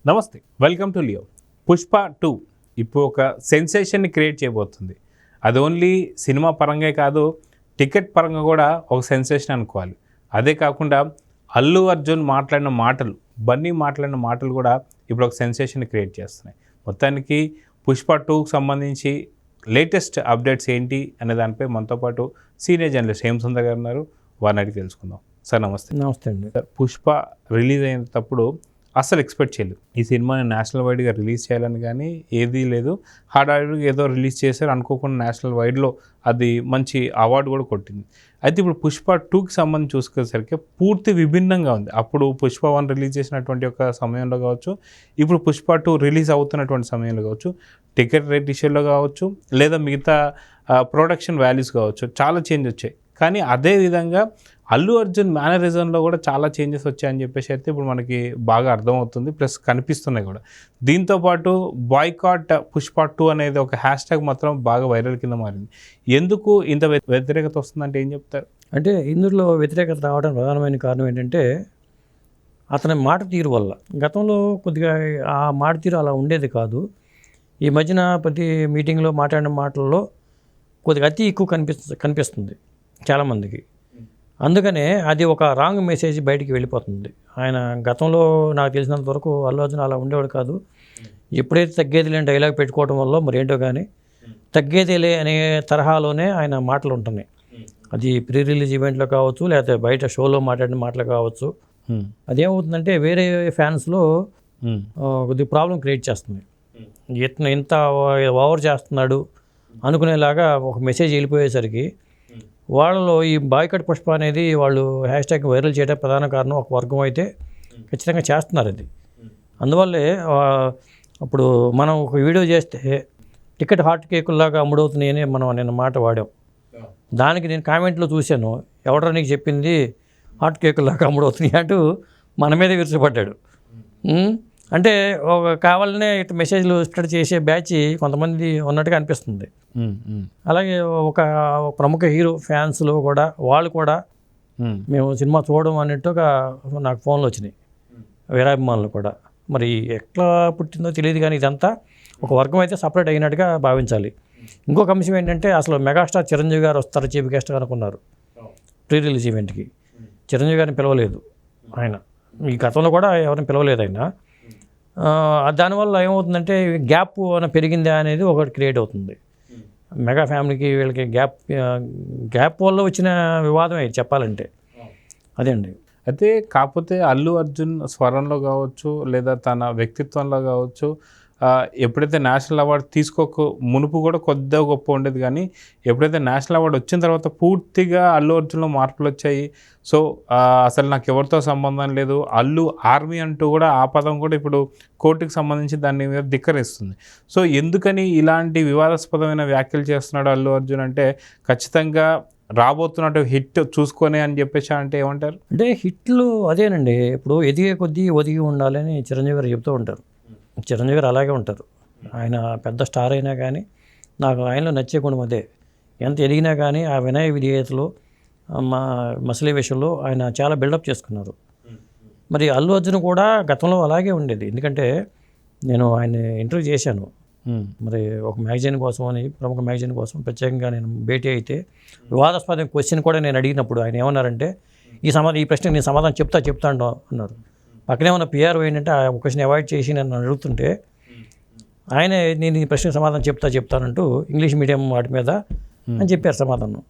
నమస్తే, welcome to Leo. Pushpa 2 ఇప్పుడు ఒక సెన్సేషన్ని క్రియేట్ చేయబోతుంది. అది ఓన్లీ సినిమా పరంగా కాదు, టికెట్ పరంగా కూడా ఒక సెన్సేషన్ అనుకోవాలి. అదే కాకుండా అల్లు అర్జున్ మాట్లాడిన మాటలు, బన్నీ మాట్లాడిన మాటలు కూడా ఇప్పుడు ఒక సెన్సేషన్ క్రియేట్ చేస్తున్నాయి. మొత్తానికి పుష్ప 2కి సంబంధించి లేటెస్ట్ అప్డేట్స్ ఏంటి అనే దానిపై మనతో పాటు సీనియర్ జర్నలిస్ట్ హేమసుందర్ గారు ఉన్నారు. వారిని అడిగి తెలుసుకుందాం. సార్ నమస్తే. నమస్తే అండి. పుష్ప రిలీజ్ అయినప్పుడు అస్సలు ఎక్స్పెక్ట్ చేయలేదు ఈ సినిమాని నేషనల్ వైడ్గా రిలీజ్ చేయాలని, కానీ ఏదీ లేదు. హడావిడిగా ఏదో రిలీజ్ చేశారు, అనుకోకుండా నేషనల్ వైడ్లో అది మంచి అవార్డు కూడా కొట్టింది. అయితే ఇప్పుడు పుష్ప 2కి సంబంధించి చూసుకునేసరికి పూర్తి విభిన్నంగా ఉంది. అప్పుడు పుష్ప 1 రిలీజ్ చేసినటువంటి ఒక సమయంలో కావచ్చు, ఇప్పుడు పుష్ప 2 రిలీజ్ అవుతున్నటువంటి సమయంలో కావచ్చు, టికెట్ రేట్ ఇష్యూలో కావచ్చు, లేదా మిగతా ప్రొడక్షన్ వాల్యూస్ కావచ్చు, చాలా చేంజ్ వచ్చాయి. కానీ అదే విధంగా అల్లు అర్జున్ మేనరిజంలో కూడా చాలా చేంజెస్ వచ్చాయని చెప్పేసి అయితే ఇప్పుడు మనకి బాగా అర్థమవుతుంది, ప్లస్ కనిపిస్తున్నాయి కూడా. దీంతోపాటు బాయ్కాట్ పుష్ప 2 అనేది ఒక హ్యాష్ ట్యాగ్ మాత్రం బాగా వైరల్ కింద మారింది. ఎందుకు ఇంత వ్యతిరేకత వస్తుందంటే ఏం చెప్తారు? అంటే ఇందులో వ్యతిరేకత రావడం ప్రధానమైన కారణం ఏంటంటే అతని మాట తీరు వల్ల. గతంలో కొద్దిగా ఆ మాట తీరు అలా ఉండేది కాదు. ఈ మధ్యన ప్రతి మీటింగ్లో మాట్లాడిన మాటల్లో కొద్దిగా అతి ఎక్కువ కనిపిస్తుంది చాలామందికి. అందుకనే అది ఒక రాంగ్ మెసేజ్ బయటికి వెళ్ళిపోతుంది. ఆయన గతంలో నాకు తెలిసినంత వరకు అల్లు అర్జున్ అలా ఉండేవాడు కాదు. ఎప్పుడైతే తగ్గేదిలే డైలాగ్ పెట్టుకోవడం వల్ల మరి ఏంటో కానీ తగ్గేదిలే అనే తరహాలోనే ఆయన మాటలు ఉంటున్నాయి. అది ప్రీ రిలీజ్ ఈవెంట్లో కావచ్చు, లేకపోతే బయట షోలో మాట్లాడిన మాటలు కావచ్చు. అదేమవుతుందంటే వేరే ఫ్యాన్స్లో కొద్దిగా ప్రాబ్లం క్రియేట్ చేస్తుంది. ఇంత ఓవర్ చేస్తున్నాడు అనుకునేలాగా ఒక మెసేజ్ వెళ్ళిపోయేసరికి వాళ్ళలో ఈ బాయ్కాట్ పుష్ప అనేది వాళ్ళు హ్యాష్ ట్యాగ్ వైరల్ చేయడం ప్రధాన కారణం. ఒక వర్గం అయితే ఖచ్చితంగా చేస్తున్నారు అది. అందువల్లే అప్పుడు మనం ఒక వీడియో చేస్తే టికెట్ హాట్ కేకుల్లాగా అమ్ముడవుతున్నాయని మనం నిన్న మాట వాడాం. దానికి నేను కామెంట్లో చూశాను, ఎవడరా నీకు చెప్పింది హాట్ కేకుల్లాగా అమ్ముడవుతున్నాయి అంటూ మన మీదే విరుచుపడ్డాడు. అంటే ఒక కావాలనే ఇట్లా మెసేజ్లు స్ప్రెడ్ చేసే బ్యాచ్ కొంతమంది ఉన్నట్టుగా అనిపిస్తుంది. అలాగే ఒక ప్రముఖ హీరో ఫ్యాన్స్లో కూడా వాళ్ళు కూడా మేము సినిమా చూడడం అన్నట్టుగా నాకు ఫోన్లు వచ్చినాయి, వీరాభిమానులు కూడా. మరి ఎట్లా పుట్టిందో తెలియదు, కానీ ఇదంతా ఒక వర్గం అయితే సపరేట్ అయినట్టుగా భావించాలి. ఇంకొక అంశం ఏంటంటే అసలు మెగాస్టార్ చిరంజీవి గారు వస్తారు చీఫ్ గెస్ట్గా అనుకున్నారు ప్రీ రిలీజ్ ఈవెంట్కి. చిరంజీవి గారిని పిలవలేదు ఆయన, ఈ గతంలో కూడా ఎవరిని పిలవలేదు ఆయన. దానివల్ల ఏమవుతుందంటే గ్యాప్ పెరిగిందా అనేది ఒకటి క్రియేట్ అవుతుంది. మెగా ఫ్యామిలీకి వీళ్ళకి గ్యాప్ వల్ల వచ్చిన వివాదమే చెప్పాలంటే అదే అండి. అయితే కాకపోతే అల్లు అర్జున్ స్వరంలో కావచ్చు, లేదా తన వ్యక్తిత్వంలో కావచ్చు, ఎప్పుడైతే నేషనల్ అవార్డు తీసుకోక మునుపు కూడా కొద్దిగా గొప్ప ఉండేది, కానీ ఎప్పుడైతే నేషనల్ అవార్డు వచ్చిన తర్వాత పూర్తిగా అల్లు అర్జున్లో మార్పులు వచ్చాయి. సో అసలు నాకు ఎవరితో సంబంధం లేదు, అల్లు ఆర్మీ అంటూ కూడా ఆ పదం కూడా ఇప్పుడు కోర్టుకి సంబంధించి దాన్ని మీద ధిక్కరిస్తుంది. సో ఎందుకని ఇలాంటి వివాదాస్పదమైన వ్యాఖ్యలు చేస్తున్నాడు అల్లు అర్జున్ అంటే, ఖచ్చితంగా రాబోతున్నట్టు హిట్ చూసుకొని అని చెప్పేసి అంటే ఏమంటారు? అంటే హిట్లు అదేనండి, ఇప్పుడు ఎదిగే కొద్దీ ఒదిగి ఉండాలని చిరంజీవి గారు చెప్తూ ఉంటారు. చిరంజీవి గారు అలాగే ఉంటారు. ఆయన పెద్ద స్టార్ అయినా కానీ నాకు ఆయనలో నచ్చే గుణం అదే. ఎంత ఎదిగినా కానీ ఆ వినయ విధేయతలో మసలి విషయంలో ఆయన చాలా బిల్డప్ చేసుకున్నారు. మరి అల్లు అర్జున్ కూడా గతంలో అలాగే ఉండేది. ఎందుకంటే నేను ఆయన ఇంటర్వ్యూ చేశాను, మరి ఒక మ్యాగజైన్ కోసం అని, ప్రముఖ మ్యాగజైన్ కోసం ప్రత్యేకంగా నేను భేటీ అయితే వివాదాస్పద క్వశ్చన్ కూడా నేను అడిగినప్పుడు ఆయన ఏమన్నారంటే, ఈ ప్రశ్నకు నేను సమాధానం చెప్తా అన్నారు. పక్కనే ఉన్న పిఆర్ఓ ఏంటంటే ఆ క్వశ్చన్ అవాయిడ్ చేసి నన్ను అడుగుతుంటే ఆయనే నేను ఈ ప్రశ్నకు సమాధానం చెప్తానంటూ ఇంగ్లీష్ మీడియం వాటి మీద అని చెప్పారు సమాధానం.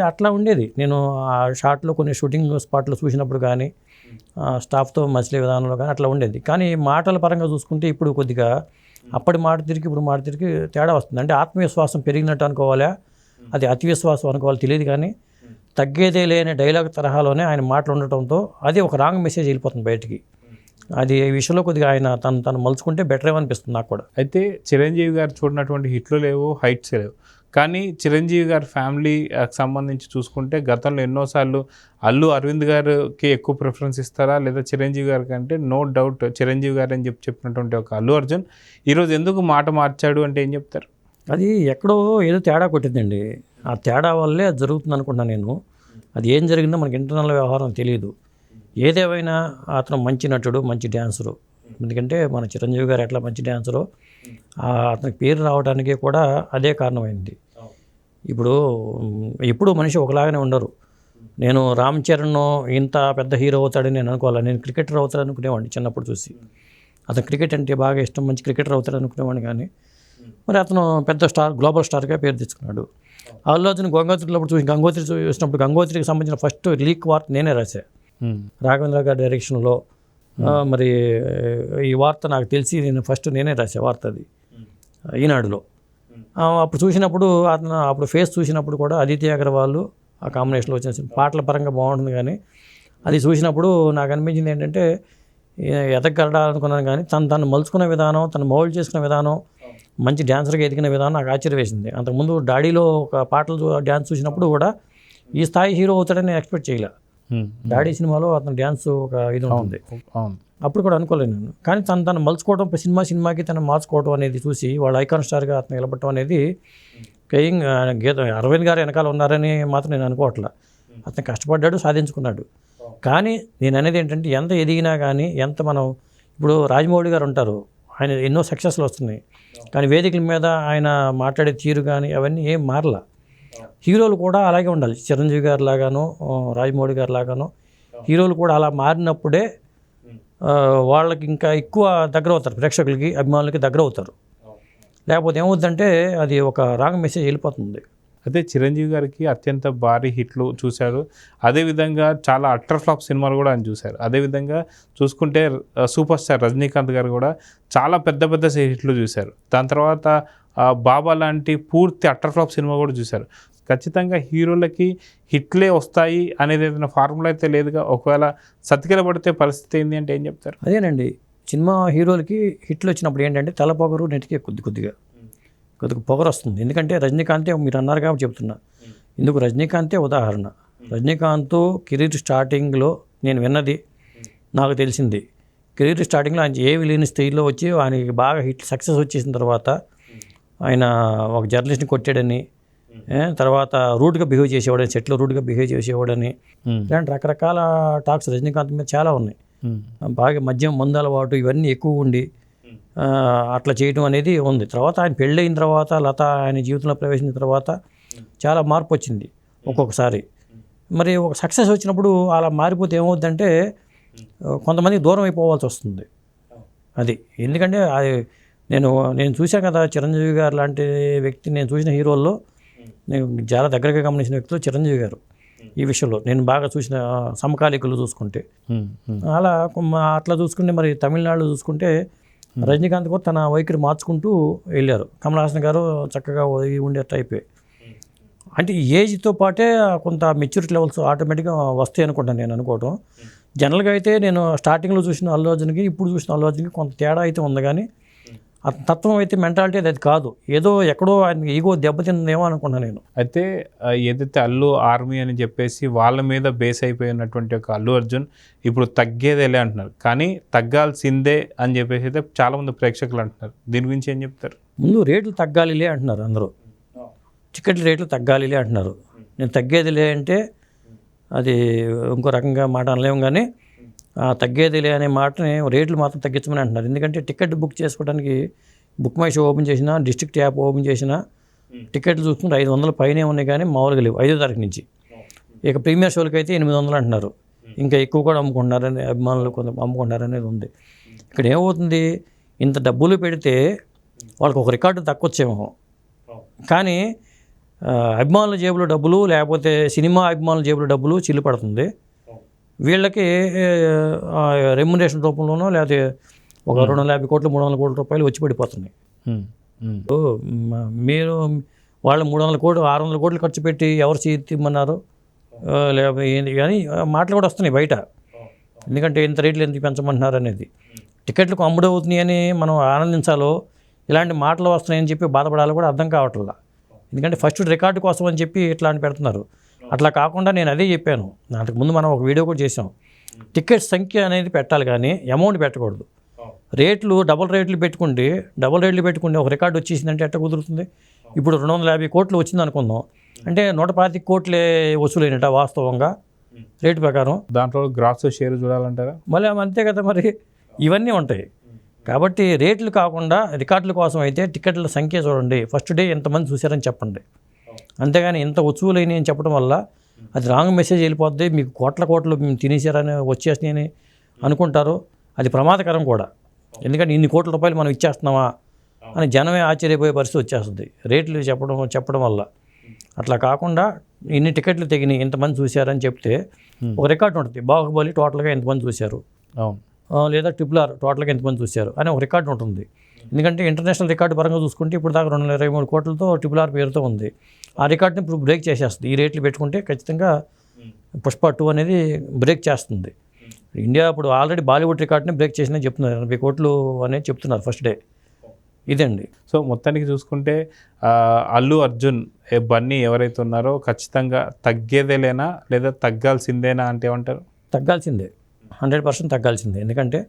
అట్లా ఉండేది. నేను ఆ షాట్లో కొన్ని షూటింగ్ స్పాట్లో చూసినప్పుడు కానీ స్టాఫ్తో మసిలే విధానంలో కానీ అట్లా ఉండేది. కానీ మాటల పరంగా చూసుకుంటే ఇప్పుడు కొద్దిగా అప్పటి మాట తిరిగి ఇప్పుడు మాట తిరిగి తేడా వస్తుంది. అంటే ఆత్మవిశ్వాసం పెరిగినట్టు అనుకోవాలా, అది అతి విశ్వాసం అనుకోవాలి తెలియదు, కానీ తగ్గేదే లేని డైలాగ్ తరహాలోనే ఆయన మాటలు ఉండటంతో అది ఒక రాంగ్ మెసేజ్ వెళ్ళిపోతుంది బయటికి. అది ఈ విషయంలో కొద్దిగా ఆయన తను మలుచుకుంటే బెటర్ ఏమనిపిస్తుంది నాకు కూడా. అయితే చిరంజీవి గారు చూడనటువంటి హిట్లు లేవు, హైట్స్ లేవు, కానీ చిరంజీవి గారి ఫ్యామిలీకి సంబంధించి చూసుకుంటే గతంలో ఎన్నోసార్లు అల్లు అరవింద్ గారికి ఎక్కువ ప్రిఫరెన్స్ ఇస్తారా, లేదా చిరంజీవి గారికి అంటే నో డౌట్ చిరంజీవి గారు అని చెప్పినటువంటి ఒక అల్లు అర్జున్ ఈరోజు ఎందుకు మాట మార్చాడు అంటే ఏం చెప్తారు? అది ఎక్కడో ఏదో తేడా కొట్టిందండి. ఆ తేడా వల్లే అది జరుగుతుంది అనుకుంటున్నాను నేను. అది ఏం జరిగిందో మనకి ఇంటర్నల్ వ్యవహారం తెలియదు. ఏదేమైనా అతను మంచి నటుడు, మంచి డ్యాన్సరు. ఎందుకంటే మన చిరంజీవి గారు ఎట్లా మంచి డ్యాన్సరో అతనికి పేరు రావడానికి కూడా అదే కారణమైంది. ఇప్పుడు ఎప్పుడు మనిషి ఒకలాగానే ఉండరు. నేను రామ్ చరణ్ ఇంత పెద్ద హీరో అవుతాడని నేను అనుకోవాలి. నేను క్రికెటర్ అవుతాడు అనుకునేవాడిని చిన్నప్పుడు చూసి. అతను క్రికెట్ అంటే బాగా ఇష్టం, మంచి క్రికెటర్ అవుతాడు అనుకునేవాడిని. కానీ మరి అతను పెద్ద స్టార్, గ్లోబల్ స్టార్గా పేరు తెచ్చుకున్నాడు. అల్లు అర్జున్ గంగోత్రిలో చూసినప్పుడు గంగోత్రికి సంబంధించిన ఫస్ట్ లీక్ వార్త నేనే రాశాను, రాఘవేంద్ర గారి డైరెక్షన్లో. మరి ఈ వార్త నాకు తెలిసి నేనే రాసే వార్త అది ఈనాడులో. అప్పుడు చూసినప్పుడు అప్పుడు ఫేస్ చూసినప్పుడు కూడా అదితి అగర్వాల్ ఆ కాంబినేషన్లో వచ్చిన పాటల పరంగా బాగుంటుంది. కానీ అది చూసినప్పుడు నాకు అనిపించింది ఏంటంటే ఎదగలడాలనుకున్నాను, కానీ తను మలుచుకున్న విధానం, తను మౌల్డ్ చేసుకున్న విధానం, మంచి డ్యాన్సర్గా ఎదిగిన విధానం నాకు ఆశ్చర్య వేసింది. అంతకుముందు డాడీలో ఒక పాటలు డ్యాన్స్ చూసినప్పుడు కూడా ఈ స్థాయి హీరో అవుతాడని ఎక్స్పెక్ట్ చేయలే. డాడీ సినిమాలో అతను డ్యాన్స్ ఒక ఇది ఉంటుంది, అప్పుడు కూడా అనుకోలేను నేను. కానీ తను మలుచుకోవడం, సినిమాకి తను మార్చుకోవడం అనేది చూసి వాళ్ళు ఐకాన్ స్టార్గా అతను నిలబడటం అనేది అరవింద్ గారు వెనకాల ఉన్నారని మాత్రం నేను అనుకోవట్లా. అతను కష్టపడ్డాడు, సాధించుకున్నాడు. కానీ నేను అనేది ఏంటంటే ఎంత ఎదిగినా కానీ, ఎంత మనం ఇప్పుడు రాజమౌళి గారు ఉంటారు, ఆయన ఎన్నో సక్సెస్లు వస్తున్నాయి, కానీ వేదికల మీద ఆయన మాట్లాడే తీరు కానీ అవన్నీ ఏం మారలా. హీరోలు కూడా అలాగే ఉండాలి. చిరంజీవి గారు లాగానో, రాజమౌళి గారు లాగానో హీరోలు కూడా అలా మారినప్పుడే వాళ్ళకి ఇంకా ఎక్కువ దగ్గర అవుతారు, ప్రేక్షకులకి, అభిమానులకి దగ్గర అవుతారు. లేకపోతే ఏమవుతుందంటే అది ఒక రాంగ్ మెసేజ్ వెళ్ళిపోతుంది. అయితే చిరంజీవి గారికి అత్యంత భారీ హిట్లు చూశారు. అదేవిధంగా చాలా అట్టర్ ఫ్లాప్ సినిమాలు కూడా ఆయన చూశారు. అదేవిధంగా చూసుకుంటే సూపర్ స్టార్ రజనీకాంత్ గారు కూడా చాలా పెద్ద పెద్ద హిట్లు చూశారు. దాని తర్వాత బాబా లాంటి పూర్తి అట్టర్ ఫ్లాప్ సినిమా కూడా చూశారు. ఖచ్చితంగా హీరోలకి హిట్లే వస్తాయి అనేది ఏదైనా ఫార్ములా అయితే లేదుగా. ఒకవేళ సతికిల పడితే పరిస్థితి ఏంటి అంటే ఏం చెప్తారు? అదేనండి, సినిమా హీరోలకి హిట్లు వచ్చినప్పుడు ఏంటంటే తల పొగరు నెటికే కొద్దిగా పొగరు వస్తుంది. ఎందుకంటే రజనీకాంతే మీరు అన్నారు కాబట్టి చెప్తున్నా. ఇందుకు రజనీకాంతే ఉదాహరణ. రజనీకాంత్ కెరీర్ స్టార్టింగ్లో నేను విన్నది, నాకు తెలిసింది, కెరీర్ స్టార్టింగ్లో ఆయన ఏవి లేని స్థాయిలో వచ్చి ఆయనకి బాగా హిట్ సక్సెస్ వచ్చేసిన తర్వాత ఆయన ఒక జర్నలిస్ట్ని కొట్టాడని, తర్వాత రూట్గా బిహేవ్ చేసేవాడని, సెట్లో రూట్గా బిహేవ్ చేసేవాడని, ఇలాంటి రకరకాల టాక్స్ రజనీకాంత్ మీద చాలా ఉన్నాయి. బాగా మద్యం, మందు అలవాటు ఇవన్నీ ఎక్కువ ఉండి అట్లా చేయడం అనేది ఉంది. తర్వాత ఆయన పెళ్ళైన తర్వాత, లత ఆయన జీవితంలో ప్రవేశించిన తర్వాత చాలా మార్పు వచ్చింది ఒక్కొక్కసారి. మరి ఒక సక్సెస్ వచ్చినప్పుడు అలా మారిపోతే ఏమవుతుందంటే కొంతమంది దూరం అయిపోవాల్సి వస్తుంది. అది ఎందుకంటే అది నేను చూశాను కదా, చిరంజీవి గారు లాంటి వ్యక్తి నేను చూసిన హీరోల్లో నేను చాలా దగ్గరగా గమనించిన వ్యక్తులు చిరంజీవి గారు. ఈ విషయంలో నేను బాగా చూసిన సమకాలీకులు చూసుకుంటే అట్లా చూసుకుంటే, మరి తమిళనాడులో చూసుకుంటే రజనీకాంత్ కూడా తన వైఖరి మార్చుకుంటూ వెళ్ళారు. కమల్ హాసన్ గారు చక్కగా ఉండే టైపే. అంటే ఏజ్తో పాటే కొంత మెచ్యూరిటీ లెవెల్స్ ఆటోమేటిక్గా వస్తాయి అనుకుంటాను నేను అనుకోవటం. జనరల్గా అయితే నేను స్టార్టింగ్లో చూసిన అల్లు అర్జున్కి ఇప్పుడు చూసిన అల్లు అర్జున్కి కొంత తేడా అయితే ఉంది. కానీ ఆ తత్వం అయితే, మెంటాలిటీ అది కాదు, ఏదో ఎక్కడో ఆయన ఈగో దెబ్బతిందేమో అనుకున్నాను నేను. అయితే ఏదైతే అల్లు ఆర్మీ అని చెప్పేసి వాళ్ళ మీద బేస్ అయిపోయినటువంటి ఒక అల్లు అర్జున్ ఇప్పుడు తగ్గేదేలే అంటున్నారు. కానీ తగ్గాల్సిందే అని చెప్పేసి అయితే చాలామంది ప్రేక్షకులు అంటున్నారు. దీని గురించి ఏం చెప్తారు? ముందు రేట్లు తగ్గాలిలే అంటున్నారు అందరూ, టికెట్ల రేట్లు తగ్గాలిలే అంటున్నారు. నేను తగ్గేదిలే అంటే అది ఇంకో రకంగా మాట అనలేము. కానీ తగ్గేదిలే అనే మాటని రేట్లు మాత్రం తగ్గించమని అంటున్నారు. ఎందుకంటే టికెట్ బుక్ చేసుకోవడానికి బుక్ మై షో ఓపెన్ చేసినా, డిస్ట్రిక్ట్ యాప్ ఓపెన్ చేసినా టికెట్లు చూసుకుంటే 500 పైనే ఉన్నాయి, కానీ మామూలుగా లేవు 5వ తారీఖు నుంచి. ఇక ప్రీమియర్ షోలకి అయితే 800 అంటున్నారు. ఇంకా ఎక్కువ కూడా అమ్ముకుంటున్నారని, అభిమానులు కొంత అమ్ముకుంటున్నారనేది ఉంది. ఇక్కడ ఏమవుతుంది, ఇంత డబ్బులు పెడితే వాళ్ళకి ఒక రికార్డు తక్కువచ్చేమో, కానీ అభిమానుల జేబులో డబ్బులు, లేకపోతే సినిమా అభిమానుల జేబులో డబ్బులు చిల్లు పడుతుంది. వీళ్ళకి రెమ్యునరేషన్ రూపంలోనో లేకపోతే ఒక 250 కోట్లు 300 కోట్ల రూపాయలు వచ్చి పడిపోతున్నాయి. మీరు వాళ్ళు 300 కోట్లు 600 కోట్లు ఖర్చు పెట్టి ఎవరు తీయమన్నారు లేకపోతే ఏంటి, కానీ మాటలు కూడా వస్తున్నాయి బయట. ఎందుకంటే ఇంత రేట్లు ఎందుకు పెంచమంటున్నారు అనేది. టికెట్లకు అమ్ముడవుతున్నాయి అని మనం ఆనందించాలో, ఇలాంటి మాటలు వస్తున్నాయని చెప్పి బాధపడాలో కూడా అర్థం కావట్లేదు. ఎందుకంటే ఫస్ట్ రికార్డు కోసం అని చెప్పి ఇట్లాంటి పెడుతున్నారు. అట్లా కాకుండా నేను అదే చెప్పాను, అంతకుముందు మనం ఒక వీడియో కూడా చేసాం. టికెట్ సంఖ్య అనేది పెట్టాలి, కానీ అమౌంట్ పెట్టకూడదు. రేట్లు డబుల్ రేట్లు పెట్టుకుంటే ఒక రికార్డు వచ్చేసిందంటే ఎట్లా కుదురుతుంది? ఇప్పుడు 250 కోట్లు వచ్చింది అనుకుందాం, అంటే 125 కోట్లే వసూలైనట వాస్తవంగా రేటు ప్రకారం. దాంట్లో గ్రాస్ షేర్ చూడాలంటారా? మళ్ళీ అంతే కదా, మరి ఇవన్నీ ఉంటాయి. కాబట్టి రేట్లు కాకుండా రికార్డుల కోసం అయితే టికెట్ల సంఖ్య చూడండి, ఫస్ట్ డే ఎంతమంది చూశారని చెప్పండి. అంతేగాని ఇంత వసూలైన అని చెప్పడం వల్ల అది రాంగ్ మెసేజ్ వెళ్ళిపోద్ది, మీకు కోట్లు మేము తినేసారని వచ్చేసినాయని అనుకుంటారు. అది ప్రమాదకరం కూడా. ఎందుకంటే ఇన్ని కోట్ల రూపాయలు మనం ఇచ్చేస్తున్నామా అని జనమే ఆశ్చర్యపోయే పరిస్థితి వచ్చేస్తుంది రేట్లు చెప్పడం వల్ల. అట్లా కాకుండా ఇన్ని టికెట్లు తెగినాయి, ఇంతమంది చూశారని చెప్తే ఒక రికార్డు ఉంటుంది. బాహుబలి టోటల్గా ఎంతమంది చూశారు, అవును, లేదా RRR టోటల్గా ఎంతమంది చూశారు అని ఒక రికార్డు ఉంటుంది. ఎందుకంటే ఇంటర్నేషనల్ రికార్డు పరంగా చూసుకుంటే ఇప్పుడు దాకా 223 కోట్లతో RRR పేరుతో ఉంది. ఆ రికార్డుని ఇప్పుడు బ్రేక్ చేసేస్తుంది. ఈ రేట్లు పెట్టుకుంటే ఖచ్చితంగా పుష్ప 2 అనేది బ్రేక్ చేస్తుంది. ఇండియా ఇప్పుడు ఆల్రెడీ బాలీవుడ్ రికార్డుని బ్రేక్ చేసిందని చెప్తున్నారు. 80 కోట్లు అనేది చెప్తున్నారు ఫస్ట్ డే. ఇదండి. సో మొత్తానికి చూసుకుంటే అల్లు అర్జున్ బన్నీ ఎవరైతే ఉన్నారో ఖచ్చితంగా తగ్గేదేలేనా లేదా తగ్గాల్సిందేనా అంటే ఏమంటారు? తగ్గాల్సిందే, 100% తగ్గాల్సిందే. ఎందుకంటే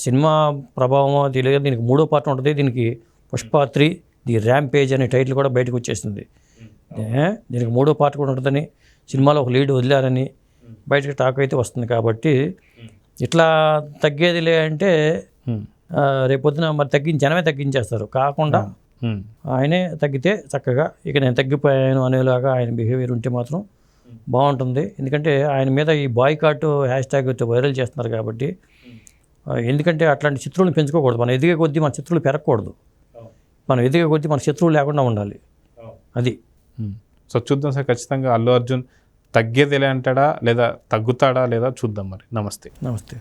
సినిమా ప్రభావం తెలియదు. దీనికి 3వ పార్ట్ ఉంటుంది. దీనికి పుష్ప 3 ది ర్యాంపేజ్ అనే టైటిల్ కూడా బయటకు వచ్చేసింది. దీనికి 3వ పార్ట్ కూడా ఉంటుందని, సినిమాలో ఒక లీడ్ వదిలారని బయటకు టాక్ అయితే వస్తుంది. కాబట్టి ఇట్లా తగ్గేదిలే అంటే రేపొద్దున మరి జనమే తగ్గించేస్తారు. కాకుండా ఆయనే తగ్గితే చక్కగా ఇక నేను తగ్గిపోయాను అనేలాగా ఆయన బిహేవియర్ ఉంటే మాత్రం బాగుంటుంది. ఎందుకంటే ఆయన మీద ఈ బాయ్కాట్ హ్యాష్ట్యాగ్ వైరల్ చేస్తున్నారు కాబట్టి. ఎందుకంటే అట్లాంటి శత్రువులను పెంచుకోకూడదు. మనం ఎదిగే కొద్దీ మన శత్రువులు పెరగకూడదు. మనం ఎదిగే కొద్దీ మన శత్రువులు లేకుండా ఉండాలి. అది. సో చూద్దాం సార్, ఖచ్చితంగా అల్లు అర్జున్ తగ్గేదిలే అంటాడా లేదా తగ్గుతాడా లేదా చూద్దాం మరి. నమస్తే. నమస్తే.